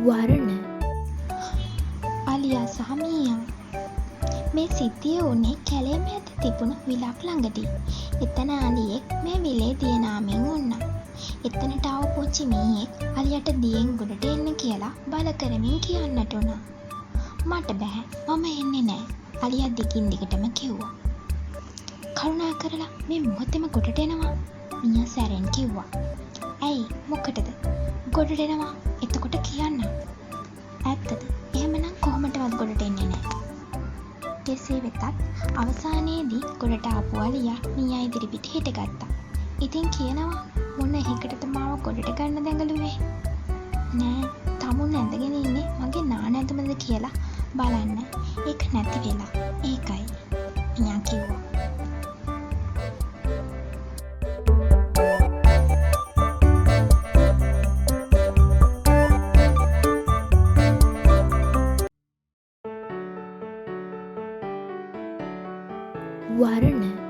වර්ණ අලියා සහ මීයා මේ සිද්ධිය වුණේ කැලේ මැද තිබුණු විලක් ළඟදී. එතන අලියෙක් මේ විලේ දියනාමෙන් වුණා. එතනට ආව පුංචි මීයෙක් අලියට දියෙන් ගොඩට එන්න කියලා බල කරමින් කියන්නට උනා. මට බෑ, මම එන්නේ නෑ, අලියා දිගින් දිගටම කිව්වා. කරුණා කරලා මේ මොහොතේම ගොඩට එනවා, මීයා සැරෙන් කිව්වා. ඇයි, මොකටද? ගොඩට එනවා, එතකොට කියන්න. ඇත්තද? එහෙමනම් කොහොමදවත් ගොඩට එන්නේ නෑ. කෙසේ වෙතත් අවසානයේදී ගොඩට ආපු අලියා මීයා ඉදිරිපිට හිටගත්තා. ඉතින් කියනවා, මොන එකකටද මාව ගොඩට ගන්න දැඟලුවේ? නෑ, තමුන් ඇඳගෙන ඉන්නේ මගේ නාන ඇඳුමද කියලා බලන්න. ඒක නැති වෙලා. ඒකයි මීයා කිව්වා. වර්ණ